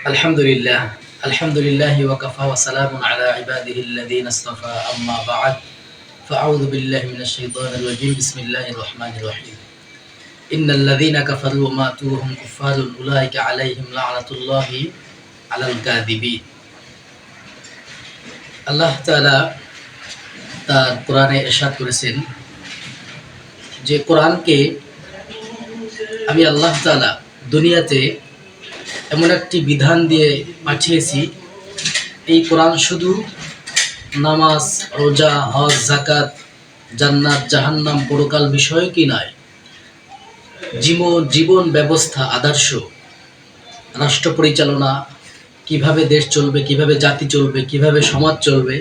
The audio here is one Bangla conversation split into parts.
আলহামদুলিল্লাহ আলহামদুলিল্লাহ ওয়া কাফা ওয়া সালামুন আলা ইবাদিহিল্লাযীনা ইসতাফা আম্মা বা'দ ফাআউযু বিল্লাহি মিনাশ শাইতানির রাজীম বিসমিল্লাহির রহমানির রহিম ইন্নাল্লাযীনা কাফারু ওয়া মাতু ওয়া হুম কুফফারুন উলাইকা আলাইহিম লা'নাতুল্লাহি আলাল কাযিবিন। আল্লাহ তাআলা তার কোরআনে ইরশাদ করেছেন যে কোরআনকে আমি আল্লাহ তাআলা দুনিয়াতে এমন একটি বিধান দিয়ে পাঠিয়েছি, এই কোরআন শুধু নামাজ, রোজা, হজ, যাকাত, জান্নাত, জাহান্নাম, পরকাল বিষয় কি নয়, জীবন ব্যবস্থা, আদর্শ, রাষ্ট্র পরিচালনা, কিভাবে দেশ চলবে, কিভাবে জাতি চলবে, কিভাবে সমাজ চলবে,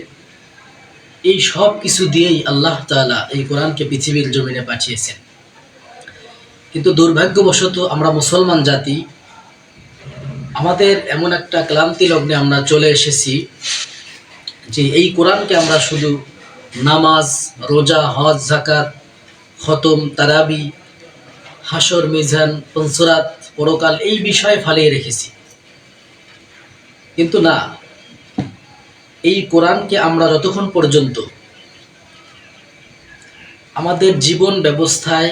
এই সব কিছু দিয়েই আল্লাহ তাআলা এই কোরআনকে পৃথিবীর জমিনে পাঠিয়েছেন। কিন্তু দুর্ভাগ্যবশত আমরা মুসলমান জাতি আমাদের এমন একটা ক্লান্তি লগ্নে আমরা চলে এসেছি যে এই কোরআনকে আমরা শুধু নামাজ, রোজা, হজ, যাকাত, খতম, তারাবি, হাসর, মিজান, পঞ্চরাত, পরকাল এই বিষয়ে ফালিয়ে রেখেছি। কিন্তু না, এই কোরআনকে আমরা যতক্ষণ পর্যন্ত আমাদের জীবন ব্যবস্থায়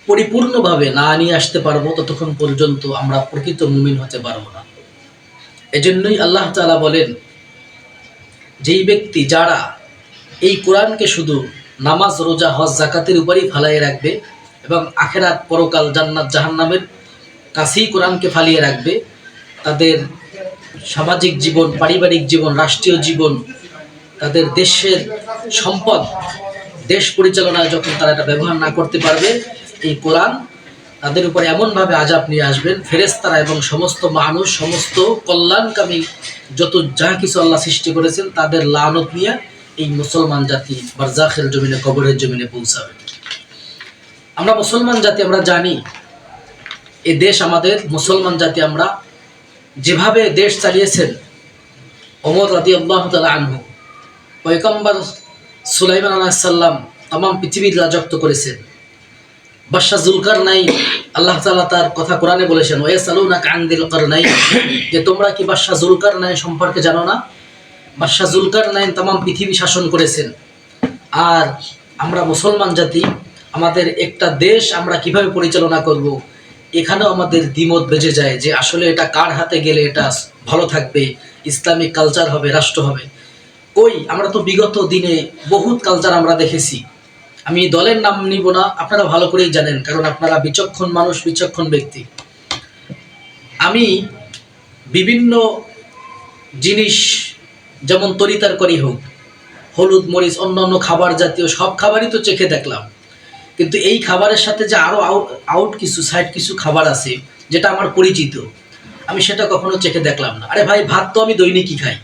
পরিপূর্ণভাবে না নিয়ে আসতে পারবো ততক্ষণ পর্যন্ত আমরা প্রকৃত মুমিন হতে পারবো না। এজন্যই আল্লাহ তাআলা বলেন, যেই ব্যক্তি যারা এই কোরআনকে শুধু নামাজ, রোজা, হজ, যাকাতের উপরই ফালিয়ে রাখবে এবং আখিরাত, পরকাল, জান্নাত, জাহান্নামের কাছেই কোরআনকে ফালিয়ে রাখবে, তাদের সামাজিক জীবন, পারিবারিক জীবন, রাষ্ট্রীয় জীবন, তাদের দেশের সম্পদ, দেশ পরিচালনায় যখন তারা এটা ব্যবহার না করতে পারবে, এই কোরআন তাদের উপর এমনভাবে আযাব নিয়ে আসবেন, ফেরেশতারা এবং সমস্ত মানুষ, সমস্ত কল্যাণকামী যত যা কিছু আল্লাহ সৃষ্টি করেছেন তাদের লানত নিয়ে এই মুসলমান জাতি বারজাখের জমিনে, কবরের জমিনে পৌঁছাবে। আমরা মুসলমান জাতি, আমরা জানি এ দেশ আমাদের, মুসলমান জাতি আমরা যেভাবে দেশ চালিয়েছেন ওমর রাদিয়াল্লাহু তাআলা আনহু, পয়গম্বর সুলাইমান আলাইহিস সালাম तमाम পৃথিবীর রাজত্ব করেছেন। বাদশা জুলকারনাইন, আল্লাহ তাআলা তার কথা কোরআনে বলেছেন, ওয়াসালুনাকা আন যিল কারনাইন, যে তোমরা কি বাদশা জুলকারনাইন সম্পর্কে জানো না? বাদশা জুলকারনাইন तमाम পৃথিবী শাসন করেছেন। আর আমরা মুসলমান জাতি, আমাদের একটা দেশ আমরা কিভাবে পরিচালনা করব, এখানেও আমাদের দ্বিমত বেজে যায় যে আসলে এটা কার হাতে গেলে এটা ভালো থাকবে, ইসলামিক কালচার হবে, রাষ্ট্র হবে। কই, আমরা তো বিগত দিনে বহুত কালচার আমরা দেখেছি। আমি দলের নাম নিব না, আপনারা ভালো করেই জানেন, কারণ আপনারা বিচক্ষণ মানুষ, বিচক্ষণ ব্যক্তি। আমি বিভিন্ন জিনিস, যেমন তরিতরকারি হোক, হলুদ, মরিচ, অন্যান্য খাবার জাতীয় সব খাবারই তো চেখে দেখলাম, কিন্তু এই খাবারের সাথে যে আরও আউট কিছু সাইড কিছু খাবার আছে যেটা আমার পরিচিত, আমি সেটা কখনো চেখে দেখলাম না। আরে ভাই, ভাত তো আমি দৈনিকই খাই,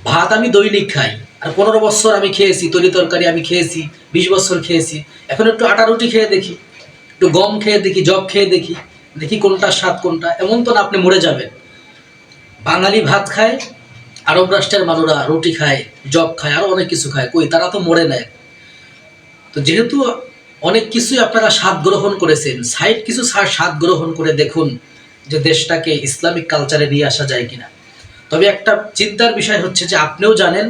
ভাত আমি দৈনিক খাই, আর 15 বছর আমি খেয়েছি, তরি তরকারি আমি খেয়েছি, 20 বছর খেয়েছি। এখন একটু আটা রুটি খেয়ে দেখি, একটু গম খেয়ে দেখি, জব খেয়ে দেখি, দেখি কোনটা স্বাদ কোনটা। এমন তো না আপনি মরে যাবেন। বাঙালি ভাত খায়, আরব রাষ্ট্রের মানুষরা রুটি খায়, জব খায়, আরও অনেক কিছু খায়, কই তারা তো মরে নেয়। তো যেহেতু অনেক কিছুই আপনারা স্বাদ গ্রহণ করেছেন, সাইড কিছু স্বাদ গ্রহণ করে দেখুন যে দেশটাকে ইসলামিক কালচারে নিয়ে আসা যায় কিনা। তবে একটা চিন্তার বিষয় হচ্ছে যে আপনিও জানেন,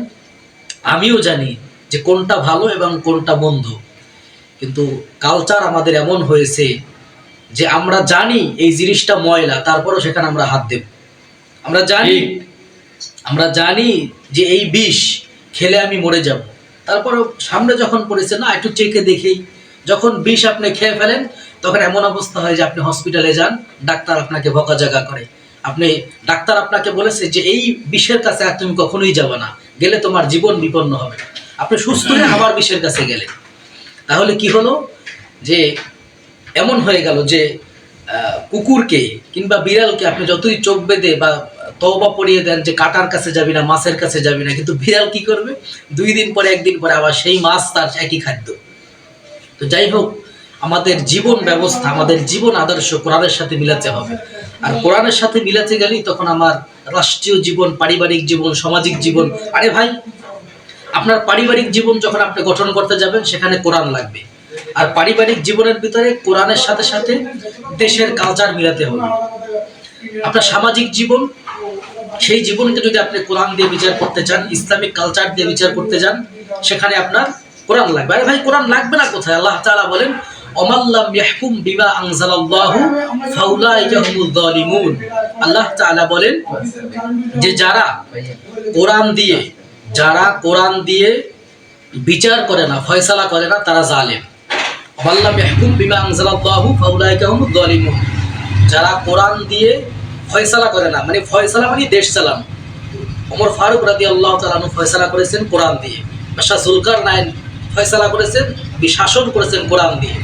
আমিও জানি যে কোনটা ভালো এবং কোনটা মন্দ, কিন্তু কালচার আমাদের এমন হয়েছে যে আমরা জানি এই জিনিসটা ময়লা, তারপরেও সেখানে আমরা হাত দেব। আমরা জানি যে এই বিষ খেলে আমি মরে যাব, তারপরেও সামনে যখন পড়েছে না একটু চেখে দেখেই, যখন বিষ আপনি খেয়ে ফেলেন তখন এমন অবস্থা হয় যে আপনি হসপিটালে যান, ডাক্তার আপনাকে বকাঝকা করে। ডাক্তার আপনাকে বলেছে যে এই বিষের কাছে আর তুমি কখনোই যাবে না, গেলে তোমার জীবন বিপন্ন হবে। আপনি সুস্থ হয়ে আবার বিষের কাছে গেলেন, তাহলে কি হলো যে এমন হয়ে গেল যে কুকুরকে কিংবা বিড়ালকে আপনি যতই চোখ বেঁধে বা তওবা পড়িয়ে দেন যে কাটার কাছে যাবি না, মাছের কাছে যাবি না, কিন্তু বিড়াল কি করবে, 2 দিন পরে 1 দিন পরে আবার সেই মাছ, তার একই খাদ্য। তো যাই হোক, আমাদের জীবন ব্যবস্থা, আমাদের জীবন আদর্শ কোরআনের সাথে মিলাতে হবে। আর কোরআনের সাথে মিলাতে গেলেই তখন আমার রাষ্ট্রীয় জীবন, পারিবারিক জীবন, সামাজিক জীবন, আরে ভাই আপনার পারিবারিক জীবন যখন আপনি গঠন করতে যাবেন সেখানে কোরআন লাগবে। আর পারিবারিক জীবনের ভিতরে কোরআনের সাথে সাথে দেশের কালচার মিলাতে হবে। আপনার সামাজিক জীবন, সেই জীবনকে যদি আপনি কোরআন দিয়ে বিচার করতে চান, ইসলামিক কালচার দিয়ে বিচার করতে চান, সেখানে আপনার কোরআন লাগবে। আরে ভাই, কোরআন লাগবে না কোথায়? আল্লাহ তাআলা বলেন, ওমাল্লাম ইয়াহকুম বিমা আনজালাল্লাহু ফাউলাইকা হুমুয যালিমুন। আল্লাহ তাআলা বলেন যে যারা কোরআন দিয়ে বিচার করে না, ফয়সালা করে না, তারা জালেম। ওমাল্লাম ইয়াহকুম বিমা আনজালাল্লাহু ফাউলাইকা হুমুয যালিমুন। যারা কোরআন দিয়ে ফয়সালা করে না, মানে ফয়সালা মানে দেশ চালানো। ওমর ফারুক রাদিয়াল্লাহু তাআলা আনহু ফয়সালা করেছেন কোরআন দিয়ে। বাদশা জুলকারনাইন ফয়সালা করেছেন, শাসন করেছেন কোরআন দিয়ে।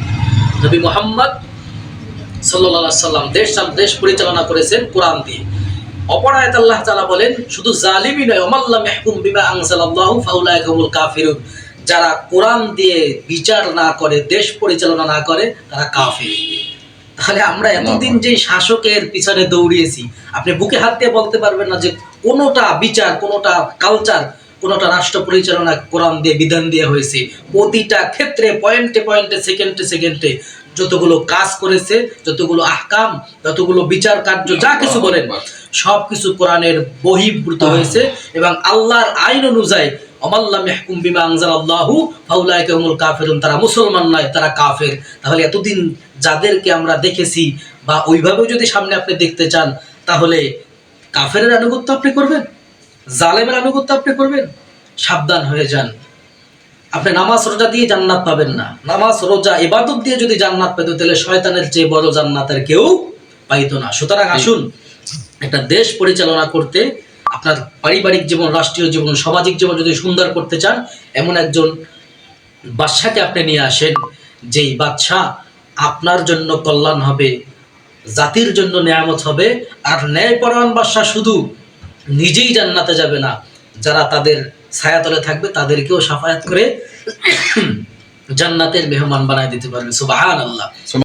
নবী মুহাম্মদ সাল্লাল্লাহু আলাইহি সাল্লাম দেশ পরিচালনা করেছেন কোরআন দিয়ে। অপর আয়াতে আল্লাহ তাআলা বলেন, শুধু জালিমই নয়, ওমাল্লাম ইয়াহকুম বিমা আনজালাল্লাহু ফাউলাইকা হুমুল কাফিরুন। যারা কোরআন দিয়ে বিচার না করে, দেশ পরিচালনা না করে, তারা কাফির। তাহলে আমরা এতদিন যে শাসকের পিছনে দৌড়িয়েছি, আপনি বুকে হাত দিয়ে বলতে পারবেন না যে কোনোটা বিচার, কোনোটা কালচার, কোনোটা রাষ্ট্র পরিচালনা কোরআন দিয়ে, বিধান দিয়ে হয়েছে। প্রতিটা ক্ষেত্রে পয়েন্টে পয়েন্টে, সেকেন্ডে সেকেন্ডে যতগুলো কাজ করেছে, যতগুলো আহকাম, যতগুলো বিচার কার্য, যা কিছু বলেন সবকিছু কোরআনের বহির্ভূত হয়েছে। এবং আল্লাহর আইন অনুযায়ী ওমাল্লাম ইয়াহকুম বিমা আনজালাল্লাহু ফাউলাইকা হুমুল কাফিরুন, তারা মুসলমান নয়, তারা কাফের। তাহলে এতদিন যাদেরকে আমরা দেখেছি, বা ওইভাবেও যদি সামনে আপনি দেখতে চান, তাহলে কাফেরের আনুগত্য আপনি করবেন, জালেমের আনুগত্য আপনি করবেন? সাবধান হয়ে যান। আপনি নামাজ রোজা দিয়ে জান্নাত পাবেন না। নামাজ রোজা ইবাদত দিয়ে যদি জান্নাত পেত, তাহলে শয়তানের চেয়ে বড় জান্নাতের কেউ পাইতো না। সুতরাং আসুন, একটা দেশ পরিচালনা করতে, আপনার পারিবারিক জীবন, রাষ্ট্রীয় জীবন, সামাজিক জীবন যদি সুন্দর করতে চান, এমন একজন বাদশাকে আপনি নিয়ে আসেন, যেই বাদশা আপনার জন্য কল্যাণ হবে, জাতির জন্য নিয়ামত হবে। আর ন্যায়পরায়ণ বাদশা শুধু নিজেই জান্নাতে যাবে না, যারা তাদের ছায়াতলে থাকবে তাদেরকেও শাফায়াত করে জান্নাতের মেহমান বানায় দিতে পারবে। সুবহানাল্লাহ।